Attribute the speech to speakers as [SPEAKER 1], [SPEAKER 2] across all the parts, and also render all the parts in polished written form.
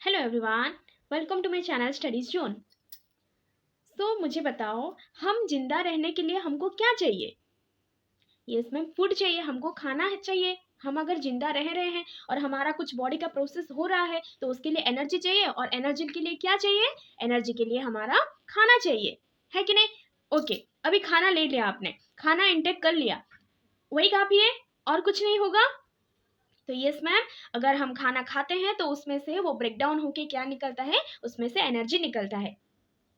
[SPEAKER 1] Hello everyone, welcome to my channel studies zone. मुझे बताओ, हम जिंदा रहने के लिए हमको क्या चाहिए? यस मैम, फूड चाहिए, हमको खाना चाहिए। हम अगर जिंदा रह रहे हैं और हमारा कुछ बॉडी का प्रोसेस हो रहा है तो उसके लिए एनर्जी चाहिए, और एनर्जी के लिए क्या चाहिए? एनर्जी के लिए हमारा खाना चाहिए, है कि नहीं? ओके, अभी खाना ले लिया आपने, खाना इंटेक कर लिया, वही काफी है, और कुछ नहीं होगा? तो यस मैम, अगर हम खाना खाते हैं तो उसमें से वो ब्रेक डाउन होके क्या निकलता है? उसमें से एनर्जी निकलता है।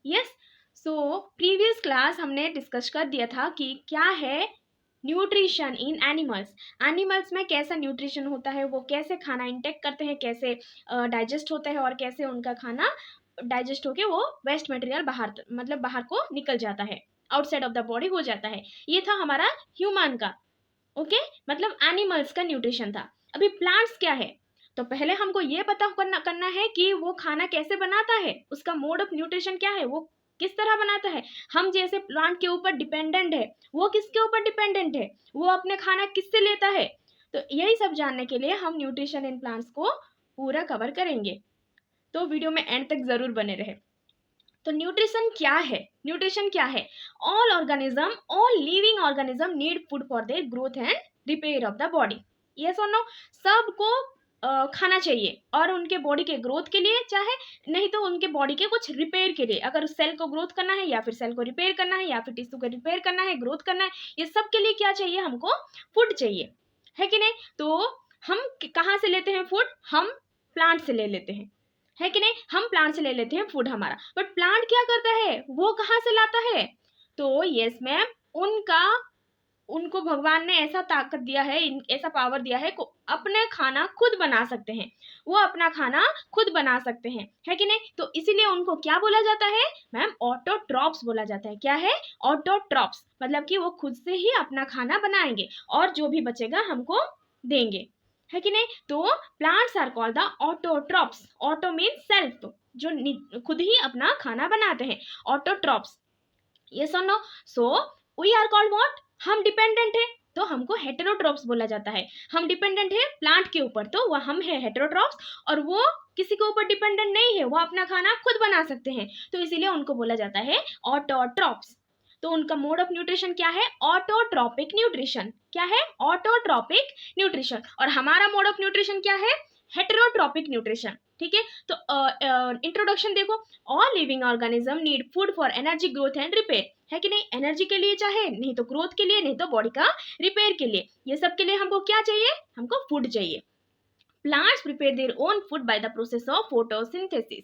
[SPEAKER 1] यस। सो प्रीवियस क्लास हमने डिस्कस कर दिया था कि क्या है न्यूट्रिशन इन एनिमल्स। एनिमल्स में कैसा न्यूट्रिशन होता है, वो कैसे खाना इंटेक करते हैं, कैसे डाइजेस्ट होता है, और कैसे उनका खाना डाइजेस्ट होके वो वेस्ट मटेरियल बाहर, मतलब बाहर को निकल जाता है, आउटसाइड ऑफ द बॉडी हो जाता है। ये था हमारा ह्यूमन का, ओके, मतलब एनिमल्स का न्यूट्रिशन था। अभी प्लांट्स क्या है? तो पहले हमको ये पता करना है कि वो खाना कैसे बनाता है, उसका मोड ऑफ न्यूट्रिशन क्या है, वो किस तरह बनाता है। हम जैसे प्लांट के ऊपर डिपेंडेंट है, वो किसके ऊपर डिपेंडेंट है, वो अपने खाना किससे लेता है। तो यही सब जानने के लिए हम न्यूट्रिशन इन प्लांट्स को पूरा कवर करेंगे, तो वीडियो में एंड तक जरूर बने रहे। तो न्यूट्रिशन क्या है? न्यूट्रिशन क्या है? All organism, all living organism need food for their growth and repair of the body. Yes और नो? सबको खाना चाहिए, और उनके बॉडी के ग्रोथ के लिए, चाहे नहीं तो उनके बॉडी के कुछ रिपेयर के लिए। अगर उस सेल को ग्रोथ करना है, या फिर सेल को रिपेयर करना है, या फिर टिश्यू को रिपेयर करना है, ग्रोथ करना है, ये सब के लिए क्या चाहिए? हमको फूड चाहिए, है कि नहीं? तो हम कहाँ से लेते हैं फूड? हम प्लांट से ले लेते हैं, है कि नहीं? हम प्लांट से ले लेते हैं फूड हमारा, बट प्लांट क्या करता है, वो कहाँ से लाता है? तो यस मैम, उनका उनको भगवान ने ऐसा ताकत दिया है, ऐसा पावर दिया है को अपने खाना खुद बना सकते हैं। वो अपना खाना खुद बना सकते हैं, है कि नहीं? तो इसीलिए उनको क्या बोला जाता है मैम? ऑटोट्रॉप्स बोला जाता है। क्या है? ऑटोट्रॉप्स, मतलब कि वो खुद से ही अपना खाना बनाएंगे, और जो भी बचेगा हमको देंगे, है कि नहीं? तो plants are called the autotrophs. Auto mean self, जो खुद ही अपना खाना बनाते हैं, ऑटोट्रॉप्स। यस और no? So we are called what? हम डिपेंडेंट है, तो हमको हेटेरोट्रॉप्स बोला जाता है। हम डिपेंडेंट है प्लांट के ऊपर, तो वह हम है हेटेरोट्रॉप्स, और वो किसी के ऊपर डिपेंडेंट नहीं है, वो अपना खाना खुद बना सकते हैं, तो इसीलिए उनको बोला जाता है ऑटोट्रॉप्स। तो उनका मोड ऑफ न्यूट्रिशन क्या है? Autotrophic nutrition. क्या है? Autotrophic nutrition. और हमारा मोड ऑफ न्यूट्रिशन क्या है? Heterotrophic nutrition. ठीक है, तो इंट्रोडक्शन देखो। All living organism need food for energy, growth and repair, है कि नहीं? एनर्जी के लिए चाहे, नहीं तो ग्रोथ के लिए, नहीं तो बॉडी का रिपेयर के लिए, ये सब के लिए हमको क्या चाहिए? हमको फूड चाहिए। Plants prepare their own food by the process of photosynthesis.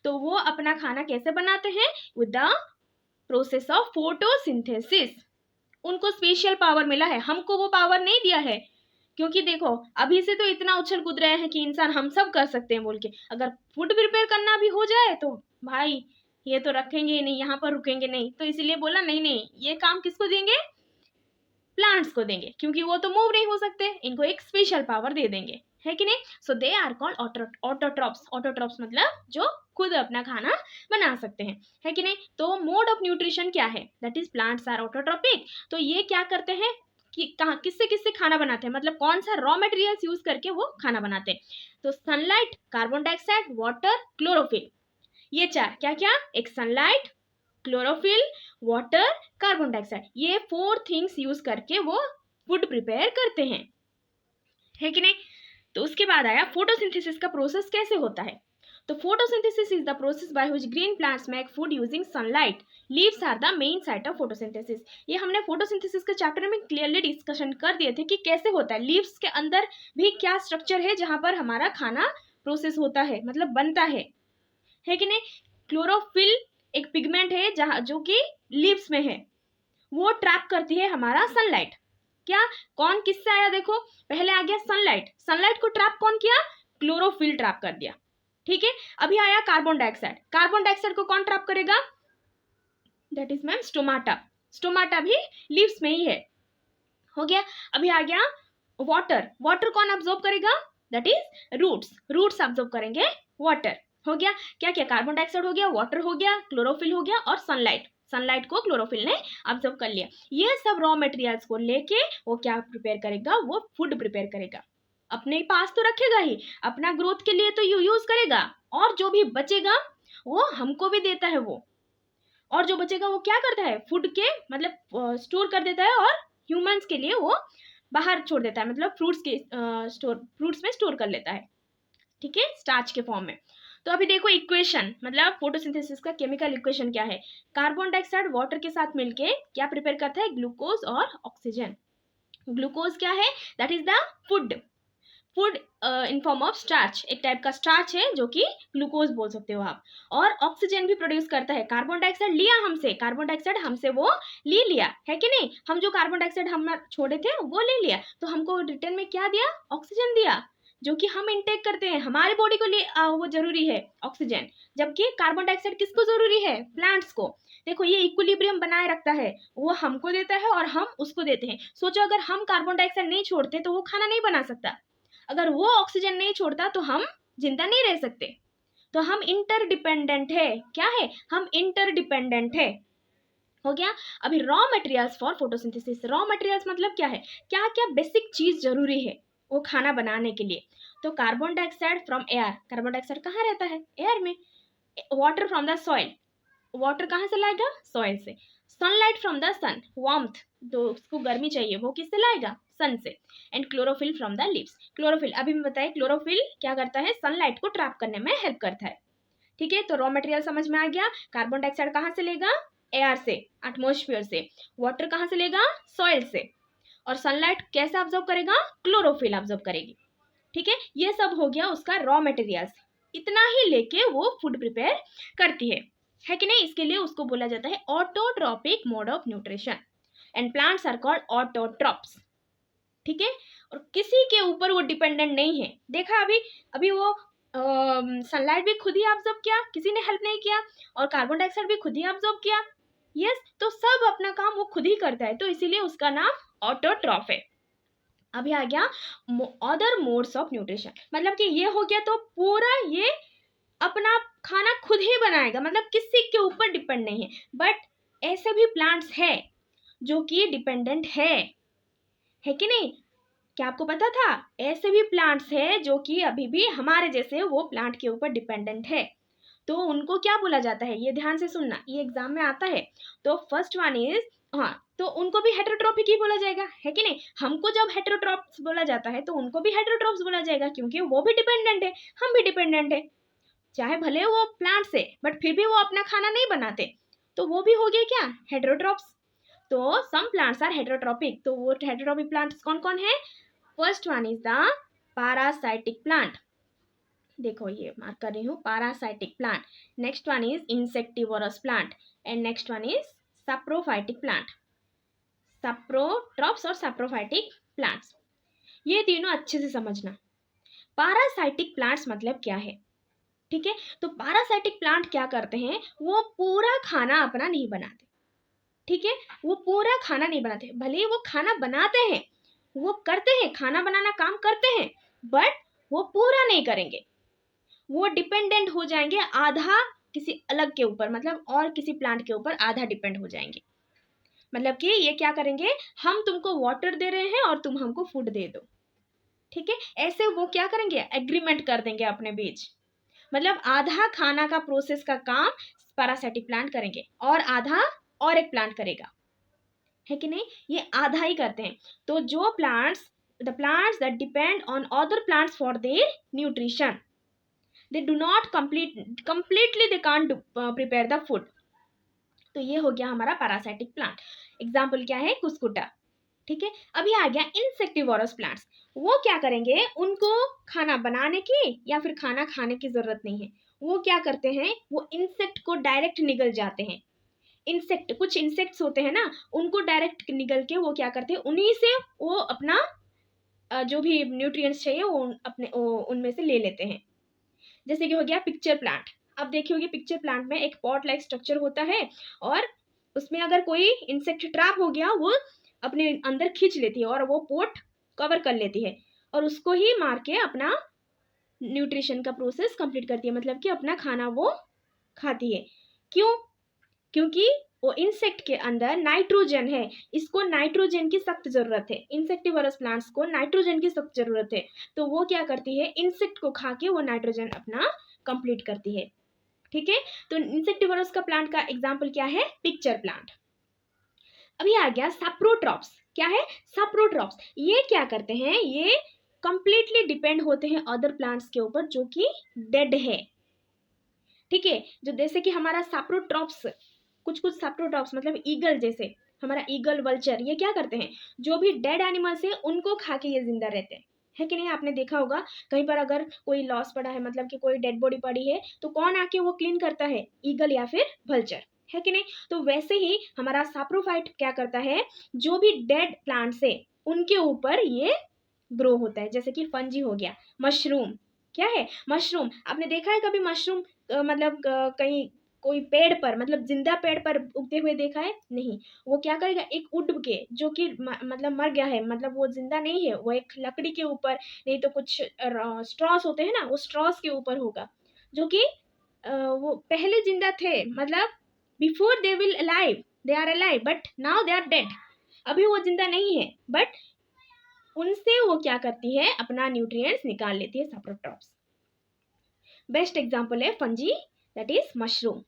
[SPEAKER 1] तो वो अपना खाना कैसे बनाते हैं? With the process of photosynthesis. उनको स्पेशल पावर मिला है, हमको वो पावर नहीं दिया है। क्योंकि देखो, अभी से तो इतना उछल कूद रहे हैं कि इंसान हम सब कर सकते हैं बोल के, अगर फूड प्रिपेयर करना भी हो जाए तो भाई ये तो रखेंगे ही नहीं, यहाँ पर रुकेंगे नहीं। तो इसीलिए बोला नहीं नहीं, ये काम किसको देंगे? प्लांट्स को देंगे, क्योंकि वो तो मूव नहीं हो सकते, इनको एक स्पेशल पावर दे देंगे, है कि नहीं? So they are called autotrophs. Autotrophs मतलब जो खुद अपना खाना बना सकते हैं, है कि नहीं? तो मोड ऑफ न्यूट्रिशन क्या है? That is plants are autotrophic. तो ये क्या करते हैं कि कहाँ किससे किससे खाना बनाते हैं, मतलब कौन सा रॉ मटेरियल्स यूज करके वो खाना बनाते हैं? तो sunlight, carbon dioxide, water, chlorophyll. ये चार क्या क्या? एक sunlight, chlorophyll, water, carbon dioxide, ये 4 थिंग्स यूज करके वो फूड प्रिपेयर करते हैं, है कि नहीं? तो उसके बाद आया फोटोसिंथेसिस का प्रोसेस कैसे होता है। तो photosynthesis is the process by which green plants make food using sunlight. Leaves are the main site of photosynthesis. ये हमने फोटोसिंथेसिस के चैप्टर में क्लियरली डिस्कशन कर दिए थे कि कैसे होता है। लीव्स के अंदर भी क्या स्ट्रक्चर है जहां पर हमारा खाना प्रोसेस होता है, मतलब बनता है कि नहीं? क्लोरोफिल एक पिगमेंट है जहां, जो कि लीव्स में है, वो ट्रैप करती है हमारा सनलाइट। क्या? कौन किससे आया देखो, पहले आ गया सनलाइट, सनलाइट को ट्रैप कौन किया? क्लोरोफिल ट्रैप कर दिया, ठीक है। अभी आया कार्बन डाइऑक्साइड, कार्बन डाइऑक्साइड को कौन ट्रैप करेगा? That is ma'am stomata. Stomata भी लीव्स में ही है, हो गया। अभी आ गया वाटर, वाटर कौन अब्सॉर्ब करेगा? That is roots, roots absorb करेंगे वाटर, हो गया। क्या क्या? कार्बन डाइऑक्साइड हो गया, वाटर हो गया, क्लोरोफिल हो गया, और सनलाइट, सनलाइट को क्लोरोफिल ने अब्सॉर्ब कर लिया। ये सब रॉ मटेरियल्स को लेके वो क्या प्रिपेयर करेगा? वो फूड प्रिपेयर करेगा। अपने पास तो रखेगा ही, अपना ग्रोथ के लिए तो यूज करेगा, और जो भी बचेगा वो हमको भी देता है वो, और जो बचेगा वो क्या करता है, फूड के मतलब स्टोर कर देता है और ह्यूमंस के लिए वो बाहर छोड़ देता है, मतलब फ्रूट्स में स्टोर कर लेता है, ठीक है, स्टार्च के फॉर्म में। तो अभी देखो इक्वेशन, मतलब फोटोसिंथेसिस का केमिकल इक्वेशन क्या है, कार्बन डाइऑक्साइड वाटर के साथ मिलके क्या प्रिपेयर करता है, ग्लूकोज और ऑक्सीजन। ग्लूकोज क्या है, that is the food in form of starch, एक टाइप का स्टार्च है जो कि ग्लूकोज बोल सकते हो आप। और ऑक्सीजन भी प्रोड्यूस करता है, कार्बन डाइऑक्साइड लिया हमसे, कार्बन डाइऑक्साइड हमसे वो ले लिया है कि नहीं, हम जो कार्बन डाइऑक्साइड हम छोड़े थे वो ले लिया, तो हमको रिटर्न में क्या दिया, ऑक्सीजन दिया, जो कि हम इनटेक करते हैं, हमारे बॉडी को लिए वो जरूरी है ऑक्सीजन, जबकि कार्बन डाइऑक्साइड किसको जरूरी है, प्लांट्स को। देखो ये इक्विलिब्रियम बनाए रखता है, वो हमको देता है और हम उसको देते हैं। सोचो अगर हम कार्बन डाइऑक्साइड नहीं छोड़ते तो वो खाना नहीं बना सकता, अगर वो ऑक्सीजन नहीं छोड़ता तो हम जिंदा नहीं रह सकते। तो हम इंटरडिपेंडेंट है, क्या है, हम इंटरडिपेंडेंट है, हो गया। अभी raw materials for photosynthesis, raw materials मतलब क्या है, क्या क्या बेसिक चीज जरूरी है वो खाना बनाने के लिए। तो carbon dioxide from air, carbon dioxide कहाँ रहता है, एयर में। Water from the soil, water कहाँ से लाएगा, सॉइल से। Sunlight from the sun, warmth, तो उसको गर्मी चाहिए, वो किससे लाएगा, सन से। And chlorophyll from the leaves, chlorophyll अभी मैं बताया, क्लोरोफिल क्या करता है, सनलाइट को ट्रैप करने में हेल्प करता है, ठीक है। तो रॉ मटेरियल समझ में आ गया, कार्बन डाइऑक्साइड कहाँ से लेगा, एयर से, एटमोस्फियर से। वाटर कहाँ से लेगा, सॉइल से। और सनलाइट कैसे ऑब्जर्व करेगा, क्लोरोफिल ऑब्जर्व करेगी, ठीक है। ये सब हो गया उसका रॉ मटेरियल्स, इतना ही लेके वो फूड प्रिपेयर करती है कि नहीं। इसके लिए उसको बोला जाता है autotrophic mode of nutrition, and plants are called autotrophs, ठीक है। और किसी के ऊपर वो डिपेंडेंट नहीं है, देखा अभी अभी वो सनलाइट भी खुद ही ऑब्जर्व किया, किसी ने हेल्प नहीं किया, और कार्बन डाइऑक्साइड भी खुद ही ऑब्जर्व किया, यस। तो सब अपना काम वो खुद ही करता है, तो इसीलिए उसका नाम ऑटोट्रॉफ है। अभी आ गया अदर मोड्स ऑफ न्यूट्रिशन, मतलब कि ये हो गया तो पूरा ये अपना खाना खुद ही बनाएगा, मतलब किसी के ऊपर डिपेंड नहीं है। बट ऐसे भी प्लांट्स है जो कि डिपेंडेंट है कि नहीं, क्या आपको पता था, ऐसे भी प्लांट्स है जो कि अभी भी हमारे जैसे वो प्लांट के ऊपर डिपेंडेंट है। तो उनको क्या बोला जाता है, ये ध्यान से सुनना, ये एग्जाम में आता है। तो फर्स्ट वन इज, हाँ, तो उनको भी हेटेरोट्रॉपिक ही बोला जाएगा, है कि नहीं। हमको जब हेटेरोट्रॉप्स बोला जाता है तो उनको भी हेटेरोट्रॉप्स बोला जाएगा, क्योंकि वो भी डिपेंडेंट है, हम भी डिपेंडेंट है, चाहे भले वो प्लांट से, बट फिर भी वो अपना खाना नहीं बनाते, तो वो भी हो गए क्या, हेटेरोट्रॉप्स। तो सम प्लांट्स आर हेटेरोट्रॉपिक, तो वो हेटेरोट्रॉपिक प्लांट्स कौन कौन है, first one is the parasitic plant, देखो ये मार्क कर रही हूँ, parasitic plant. Next one is insectivorous plant, and next one is saprophytic plant, saprotrophs और सैप्रोफाइटिक प्लांट्स। ये तीनों अच्छे से समझना। पैरासाइटिक प्लांट्स मतलब क्या है, ठीक है। तो पैरासाइटिक प्लांट क्या करते हैं, वो पूरा खाना अपना नहीं बनाते, ठीक है, वो पूरा खाना नहीं बनाते, भले ही वो खाना बनाते हैं, वो करते हैं, खाना बनाना काम करते हैं, बट वो पूरा नहीं करेंगे, वो डिपेंडेंट हो जाएंगे आधा किसी अलग के ऊपर, मतलब और किसी प्लांट के ऊपर आधा डिपेंड हो जाएंगे। मतलब कि ये क्या करेंगे, हम तुमको वाटर दे रहे हैं और तुम हमको फूड दे दो, ठीक है, ऐसे वो क्या करेंगे, एग्रीमेंट कर देंगे अपने बीच, मतलब आधा खाना का प्रोसेस का काम पैरासाइटिक प्लांट करेंगे और आधा और एक प्लांट करेगा, है कि नहीं, ये आधा ही करते हैं। तो जो plants, the plants that depend on other plants for their nutrition, they do not completely they can't prepare the food। तो ये हो गया हमारा पैरासाइटिक प्लांट। एग्जाम्पल क्या है, कुस्कुटा, ठीक है। अभी आ गया इंसेक्टिवोरस प्लांट्स, वो क्या करेंगे, उनको खाना बनाने की या फिर खाना खाने की जरूरत नहीं है, वो क्या करते हैं, वो इंसेक्ट को डायरेक्ट निगल जाते हैं। इंसेक्ट, कुछ इंसेक्ट्स होते हैं ना, उनको डायरेक्ट निगल के वो क्या करते हैं, उन्हीं से वो अपना जो भी न्यूट्रिएंट्स चाहिए वो अपने उनमें से ले लेते हैं। जैसे कि हो गया पिक्चर प्लांट, अब देखिए होगी पिक्चर प्लांट में एक पॉट लाइक स्ट्रक्चर होता है, और उसमें अगर कोई इंसेक्ट ट्रैप हो गया वो अपने अंदर खींच लेती है और वो पोट कवर कर लेती है, और उसको ही मार के अपना न्यूट्रिशन का प्रोसेस कंप्लीट करती है, मतलब कि अपना खाना वो खाती है। क्यों, क्योंकि वो इंसेक्ट के अंदर नाइट्रोजन है, इसको नाइट्रोजन की सख्त जरूरत है, इंसेक्टिवोरस प्लांट्स को नाइट्रोजन की सख्त जरूरत है। तो वो क्या करती है, इंसेक्ट को खा के वो नाइट्रोजन अपना कंप्लीट करती है। ठीक है, तो इंसेक्टिवोरस का प्लांट का एग्जाम्पल क्या है? Pitcher plant. अभी आ गया सैप्रोट्रॉप्स। क्या है? सैप्रोट्रॉप्स। ये क्या करते हैं? ये कंप्लीटली डिपेंड होते हैं अदर प्लांट्स के ऊपर जो कि डेड है। ठीक है, जो जैसे कि हमारा सैप्रोट्रॉप्स, कुछ कुछ सैप्रोट्रॉप्स मतलब ईगल, जैसे हमारा ईगल, वल्चर, ये क्या करते हैं? जो भी डेड एनिमल्स है उनको खा के ये जिंदा रहते हैं, है कि नहीं? आपने देखा होगा कहीं पर अगर कोई लॉस पड़ा है, मतलब कि कोई डेड बॉडी पड़ी है, तो कौन आके वो क्लीन करता है? ईगल या फिर वल्चर, है कि नहीं? तो वैसे ही हमारा सैप्रोफाइट क्या करता है? जो भी डेड प्लांट्स है उनके ऊपर ये ग्रो होता है, जैसे कि फंजी हो गया, मशरूम। क्या है? मशरूम। आपने देखा है कभी मशरूम मतलब कहीं कोई पेड़ पर, मतलब जिंदा पेड़ पर उगते हुए देखा है? नहीं। वो क्या करेगा? एक उड़ के, जो कि मतलब मर गया है, मतलब वो जिंदा नहीं है, वो एक लकड़ी के ऊपर, नहीं तो कुछ स्ट्रॉस होते हैं ना, वो स्ट्रॉस के ऊपर होगा, जो कि वो पहले जिंदा थे, मतलब before they will alive, they are alive but now they are dead. अभी वो जिंदा नहीं है, बट उनसे वो क्या करती है? अपना न्यूट्रिएंट्स निकाल लेती है, सैप्रोट्रॉप्स। बेस्ट एग्जांपल है फंजी, दैट इज मशरूम।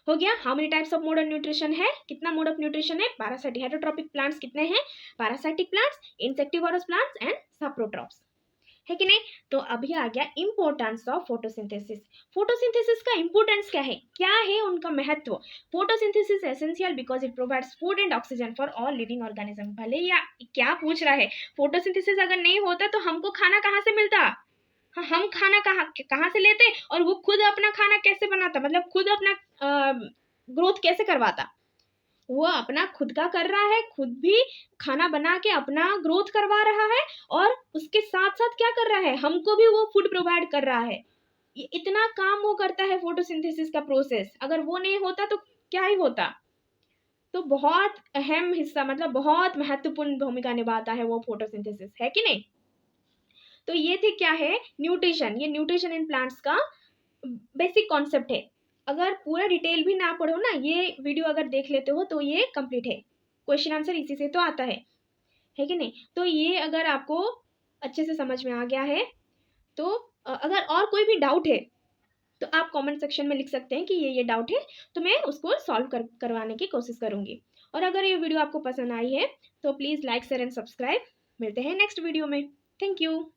[SPEAKER 1] हो गया। How many types of mode of nutrition है? कितना मोड ऑफ न्यूट्रिशन है? पैरासाइटिक, हेटरोट्रॉपिक प्लांट्स कितने हैं? Parasitic plants, insectivorous plants and saprotrophs, है कि नहीं? तो अभी आ गया इंपोर्टेंस ऑफ फोटोसिंथेसिस। फोटोसिंथेसिस का इंपोर्टेंस क्या है? क्या है उनका महत्व? Photosynthesis essential because it provides food and oxygen for all living organism. भले या क्या पूछ रहा है, फोटोसिंथेसिस अगर नहीं होता तो हमको खाना कहाँ से मिलता? हाँ, हम खाना कहाँ से लेते? और वो खुद अपना खाना कैसे बनाता, मतलब खुद अपना ग्रोथ कैसे करवाता? वो अपना खुद का कर रहा है, खुद भी खाना बना के अपना ग्रोथ करवा रहा है, और उसके साथ साथ क्या कर रहा है? हमको भी वो फूड प्रोवाइड कर रहा है। ये इतना काम वो करता है फोटोसिंथेसिस का प्रोसेस। अगर वो नहीं होता तो क्या ही होता? तो बहुत अहम हिस्सा, मतलब बहुत महत्वपूर्ण भूमिका निभाता है वो फोटोसिंथेसिस, है कि नहीं? तो ये थे क्या है? न्यूट्रिशन। ये न्यूट्रिशन इन प्लांट्स का बेसिक कॉन्सेप्ट है। अगर पूरा डिटेल भी ना पढ़ो ना, ये वीडियो अगर देख लेते हो तो ये कंप्लीट है। क्वेश्चन आंसर इसी से तो आता है कि नहीं? तो ये अगर आपको अच्छे से समझ में आ गया है तो अगर और कोई भी डाउट है तो आप कमेंट सेक्शन में लिख सकते हैं कि ये डाउट है, तो मैं उसको सॉल्व करवाने की कोशिश करूंगी। और अगर ये वीडियो आपको पसंद आई है तो please like share and subscribe. मिलते हैं नेक्स्ट वीडियो में। Thank you.